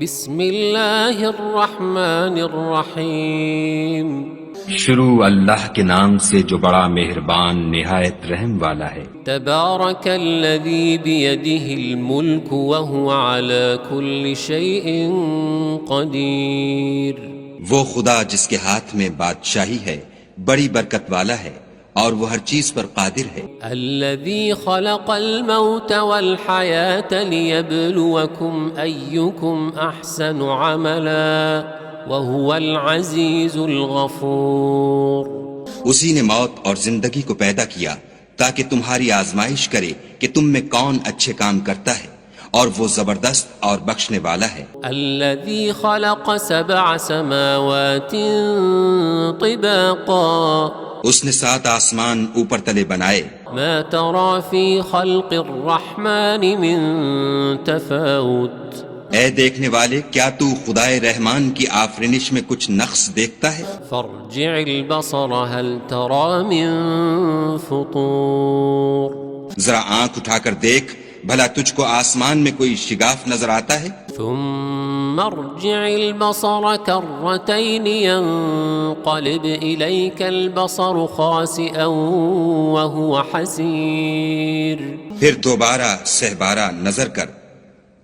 بسم اللہ الرحمن الرحیم شروع اللہ کے نام سے جو بڑا مہربان نہایت رحم والا ہے۔ تبارک الذی بیدہ الملک وہو علی کل شیء قدیر۔ وہ خدا جس کے ہاتھ میں بادشاہی ہے بڑی برکت والا ہے اور وہ ہر چیز پر قادر ہے۔ الذی خلق الموت والحیاة لیبلوکم ایکم احسن عملا وهو العزیز الغفور۔ اسی نے موت اور زندگی کو پیدا کیا تاکہ تمہاری آزمائش کرے کہ تم میں کون اچھے کام کرتا ہے، اور وہ زبردست اور بخشنے والا ہے۔ الذی خلق سبع سماوات طباقا، اس نے 7 آسمان اوپر تلے بنائے۔ ما ترى في خلق الرحمن من تفاوت، اے دیکھنے والے، کیا تو خدائے رحمان کی آفرینش میں کچھ نقص دیکھتا ہے؟ فارجع البصر هل ترى من فطور، ذرا آنکھ اٹھا کر دیکھ، بھلا تجھ کو آسمان میں کوئی شگاف نظر آتا ہے؟ ثم ارجع البصر كرتين ينقلب إليك البصر خاسئا وهو حسير۔ پھر دوبارہ سہبارہ نظر کر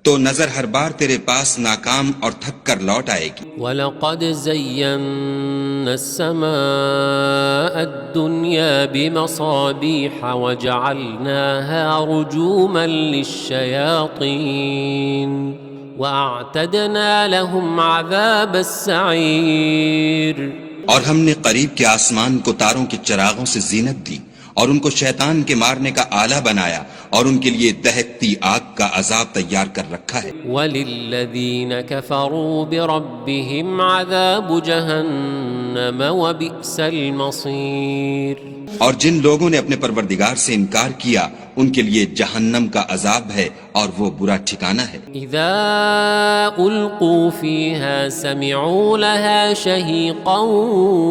تو نظر ہر بار تیرے پاس ناکام اور تھک کر لوٹ آئے گی۔ وَلَقَدْ زَيَّنَّا السَّمَاءَ الدُّنْيَا بِمَصَابِيحَ وَجَعَلْنَاهَا رُجُومًا لِلشَّيَاطِينِ وَأَعْتَدْنَا لَهُمْ عَذَابَ السَّعِيرِ۔ اور ہم نے قریب کے آسمان کو تاروں کے چراغوں سے زینت دی اور ان کو شیطان کے مارنے کا آلہ بنایا، اور ان کے لیے دہکتی آگ کا عذاب تیار کر رکھا ہے۔ وَلِلَّذِينَ كَفَرُوا بِرَبِّهِمْ عَذَابُ جَهَنَّمَ وَبِئْسَ الْمَصِيرُ۔ اور جن لوگوں نے اپنے پروردگار سے انکار کیا ان کے لیے جہنم کا عذاب ہے اور وہ برا ٹھکانہ ہے۔ اذا القوا فيها سمعوا لها شهيقا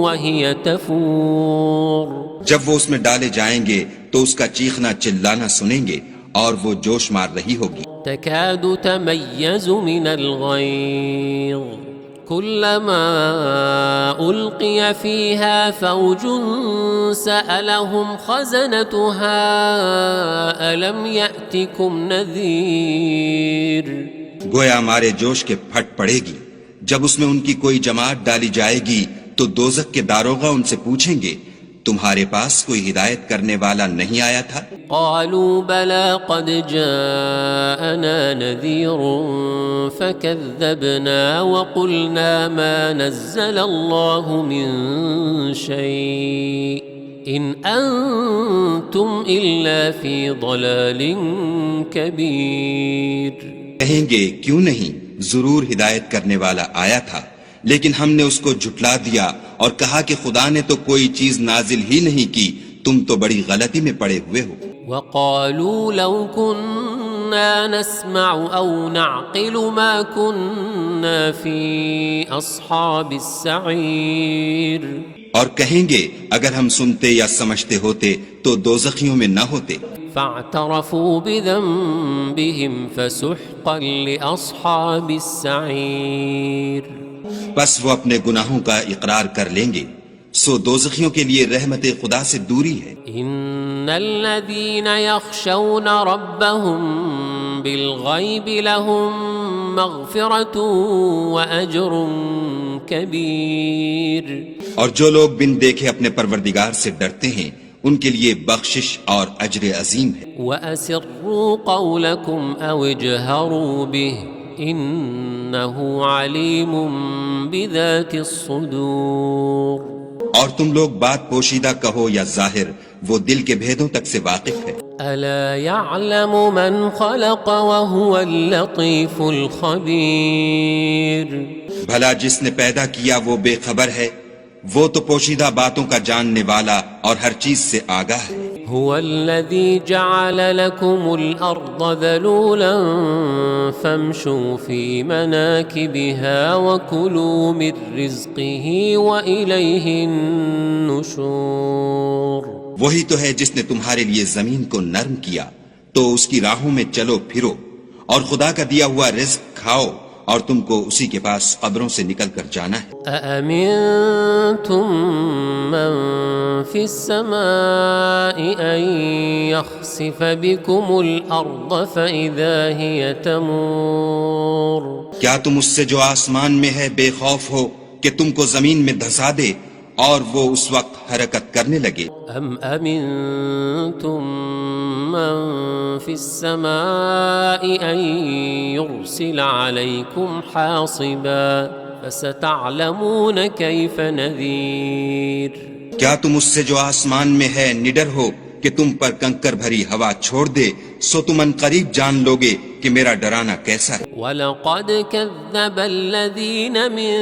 وهي تفور۔ جب وہ اس میں ڈالے جائیں گے تو اس کا چیخنا چلانا سنیں گے اور وہ جوش مار رہی ہوگی۔ تكاد تميز من الغيظ كلما ألقي فيها فوج سألهم خزنتها ألم يأتكم نذير۔ گویا ہمارے جوش کے پھٹ پڑے گی جب اس میں ان کی کوئی جماعت ڈالی جائے گی تو دوزخ کے داروغہ ان سے پوچھیں گے تمہارے پاس کوئی ہدایت کرنے والا نہیں آیا تھا؟ قالوا بلى قد جاءنا نذير فكذبنا وقلنا ما نزل الله من شيء إن أنتم إلا في ضلال كبير۔ کہیں گے کیوں نہیں، ضرور ہدایت کرنے والا آیا تھا، لیکن ہم نے اس کو جھٹلا دیا اور کہا کہ خدا نے تو کوئی چیز نازل ہی نہیں کی، تم تو بڑی غلطی میں پڑے ہوئے ہو۔ وقالوا لو كنا نسمع أو نعقل ما كنا في أصحاب السعير۔ اور کہیں گے اگر ہم سنتے یا سمجھتے ہوتے تو دوزخیوں میں نہ ہوتے۔ فاعترفوا بذنبهم فسحقا لأصحاب السعير۔ بس وہ اپنے گناہوں کا اقرار کر لیں گے، سو دوزخیوں کے لیے رحمت خدا سے دوری ہے۔ ان الذين يخشون ربهم بالغيب لهم مغفرة واجر كبير۔ اور جو لوگ بن دیکھے اپنے پروردگار سے ڈرتے ہیں ان کے لیے بخشش اور اجر عظیم ہے۔ وَأَسِرُّوا قَوْلَكُمْ أَوْ اجْهَرُوا بِهِ إِنَّهُ عَلِيمٌ بِذَاتِ الصُّدُورِ۔ اور تم لوگ بات پوشیدہ کہو یا ظاہر، وہ دل کے بھیدوں تک سے واقف ہے۔ أَلَا يَعْلَمُ مَنْ خَلَقَ وَهُوَ اللَّطِيفُ الْخَبِيرُ۔ بھلا جس نے پیدا کیا وہ بے خبر ہے، وہ تو پوشیدہ باتوں کا جاننے والا اور ہر چیز سے آگاہ ہے۔ هو الذي جعل لكم الأرض ذلولا فامشوا في مناكبها وكلوا من رزقه وإليه النشور۔ وہی تو ہے جس نے تمہارے لیے زمین کو نرم کیا تو اس کی راہوں میں چلو پھرو اور خدا کا دیا ہوا رزق کھاؤ اور تم کو اسی کے پاس قبروں سے نکل کر جانا ہے۔ أأمنتم من في السماء أن يخسف بكم الأرض فإذا هي تمور؟ کیا تم اس سے جو آسمان میں ہے بے خوف ہو کہ تم کو زمین میں دھسا دے اور وہ اس وقت حرکت کرنے لگے؟ أم أمنتم من في السماء أن يرسل عليكم حاصبا فستعلمون كيف نذير؟ کیا تم اس سے جو آسمان میں ہے نڈر ہو کہ تم پر کنکر بھری ہوا چھوڑ دے، سو تم ان قریب جان لوگے کہ میرا ڈرانا کیسا ہے۔ وَلَقَدْ كَذَّبَ الَّذِينَ مِن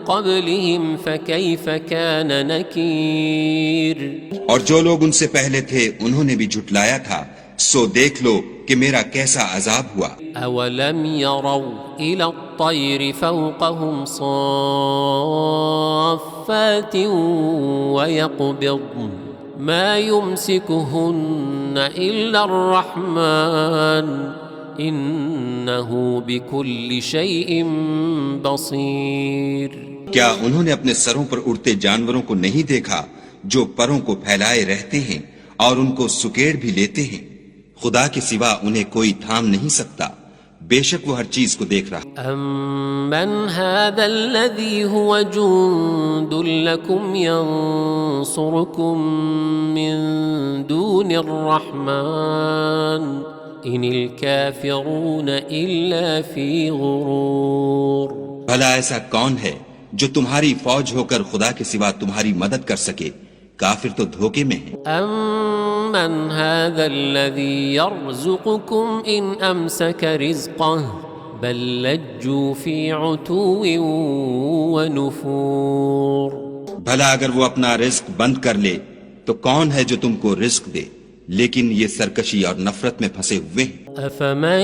قَبْلِهِمْ فَكَيْفَ كَانَ نَكِيرٌ؟ اور جو لوگ ان سے پہلے تھے انہوں نے بھی جھٹلایا تھا، سو دیکھ لو کہ میرا کیسا عذاب ہوا۔ أَوَلَمْ يَرَوْا إِلَى الطَّيْرِ فَوْقَهُمْ صَافَّاتٍ وَيَقْبِضْنَ مَا يُمْسِكُهُنَّ إِلَّا الرَّحْمَنُ إِنَّهُ بِكُلِّ شَيْءٍ بَصِيرٌ۔ کیا انہوں نے اپنے سروں پر اڑتے جانوروں کو نہیں دیکھا جو پروں کو پھیلائے رہتے ہیں اور ان کو سکیڑ بھی لیتے ہیں؟ خدا کے سوا انہیں کوئی تھام نہیں سکتا، بے شک وہ ہر چیز کو دیکھ رہا۔ أَمَّنْ هَذَا الَّذِي هُوَ جُندٌ لَكُمْ يَنصُرُكُم مِّن دُونِ الرَّحْمَنِ إِنِ الْكَافِرُونَ إِلَّا فِي غُرُورٍ۔ بھلا ایسا کون ہے جو تمہاری فوج ہو کر خدا کے سوا تمہاری مدد کر سکے؟ کافر تو دھوکے میں ہیں۔ أَمَّنْ هَذَا الَّذِي يَرْزُقُكُمْ إِنْ أَمْسَكَ رِزْقَهُ بَلْ لَجُّوا فِي عُتُوٍّ وَنُفُورٍ۔ بھلا اگر وہ اپنا رزق بند کر لے تو کون ہے جو تم کو رزق دے؟ لیکن یہ سرکشی اور نفرت میں پھنسے ہوئے ہیں۔ أَفَمَن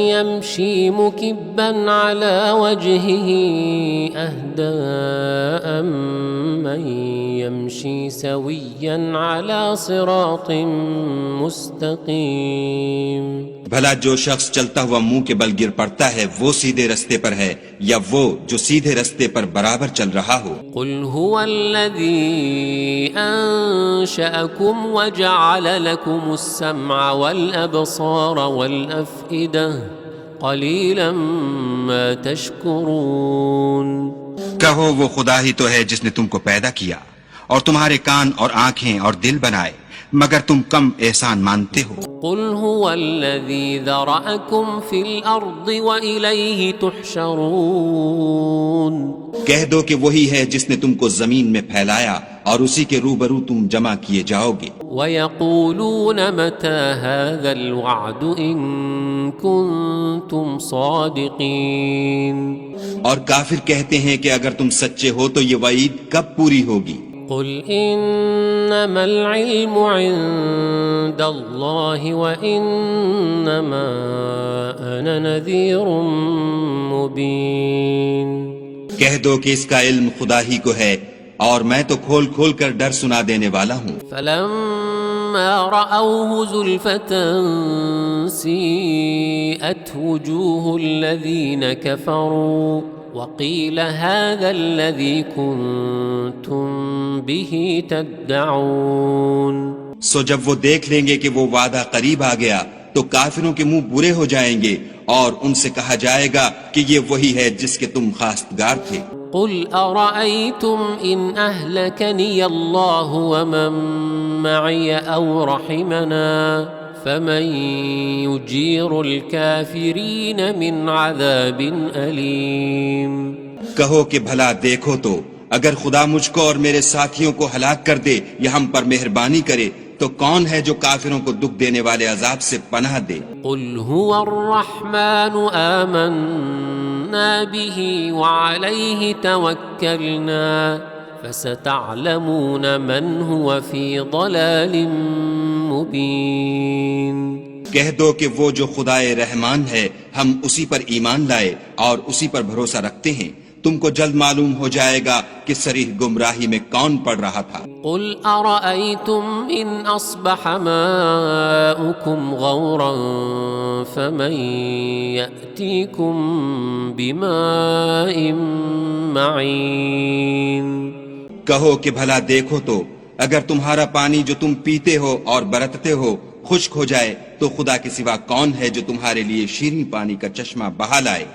يَمْشِي مُكِبًّا عَلَى وَجْهِهِ أَهْدَىٰ أَمَّن يَمْشِي سَوِيًّا عَلَى صِرَاطٍ مُسْتَقِيمٍ؟ بھلا جو شخص چلتا ہوا منہ کے بل گر پڑتا ہے وہ سیدھے رستے پر ہے یا وہ جو سیدھے رستے پر برابر چل رہا ہو؟ قُلْ هُوَ الَّذِي أَنشَأَكُمْ وَجَعَلَ لَكُمُ السَّمْعَ وَالْأَبْصَارَ وَالْأَفْئِدَةَ قَلِيلًا مَا تَشْكُرُونَ۔ کہو وہ خدا ہی تو ہے جس نے تم کو پیدا کیا اور تمہارے کان اور آنکھیں اور دل بنائے، مگر تم کم احسان مانتے ہو۔ قُلْ هُوَ الَّذِي ذَرَأَكُمْ فِي الْأَرْضِ وَإِلَيْهِ تُحْشَرُونَ۔ کہہ دو کہ وہی ہے جس نے تم کو زمین میں پھیلایا اور اسی کے روبرو تم جمع کیے جاؤ گے۔ وَيَقُولُونَ مَتَى هَذَا الْوَعْدُ إِن كُنتُمْ صَادِقِينَ۔ اور کافر کہتے ہیں کہ اگر تم سچے ہو تو یہ وعید کب پوری ہوگی؟ قُلْ إِنَّمَا الْعِلْمُ عِندَ اللَّهِ وَإِنَّمَا أَنَا نَذِيرٌ مُبِينٌ۔ کہہ دو کہ اس کا علم خدا ہی کو ہے اور میں تو کھول کھول کر ڈر سنا دینے والا ہوں۔ فَلَمَّا رَأَوْهُ زُلْفَةً سِيئَتْ وُجُوهُ الَّذِينَ كَفَرُوا وَقِيلَ هَذَا الَّذِي كُنتُم بِهِ تَدَّعُونَ۔ سو جب وہ دیکھ لیں گے کہ وہ وعدہ قریب آ گیا تو کافروں کے منہ برے ہو جائیں گے اور ان سے کہا جائے گا کہ یہ وہی ہے جس کے تم خواستگار تھے۔ قُلْ أَرَأَيْتُمْ إِنْ أَهْلَكَنِيَ اللَّهُ وَمَن مَّعِيَ أَوْ رَحِمَنَا فَمَن يُجِيرُ الْكَافِرِينَ مِنْ عَذَابٍ أَلِيمٍ۔ کہو کہ بھلا دیکھو تو اگر خدا مجھ کو اور میرے ساتھیوں کو ہلاک کر دے یا ہم پر مہربانی کرے تو کون ہے جو کافروں کو دکھ دینے والے عذاب سے پناہ دے؟ قُلْ هُوَ الرَّحْمَنُ آمَنَّا بِهِ وَعَلَيْهِ تَوَكَّلْنَا فَسَتَعْلَمُونَ مَنْ هُوَ فِي ضَلَالٍ مُبِينٍ۔ کہہ دو کہ وہ جو خدائے رحمان ہے ہم اسی پر ایمان لائے اور اسی پر بھروسہ رکھتے ہیں، تم کو جلد معلوم ہو جائے گا کہ صریح گمراہی میں کون پڑ رہا تھا۔ قل أرأيتم إن أصبح ماؤكم غورا فمن يأتيكم بماء معين۔ کہو کہ بھلا دیکھو تو اگر تمہارا پانی جو تم پیتے ہو اور برتتے ہو خشک ہو جائے تو خدا کے سوا کون ہے جو تمہارے لیے شیریں پانی کا چشمہ بہا لائے۔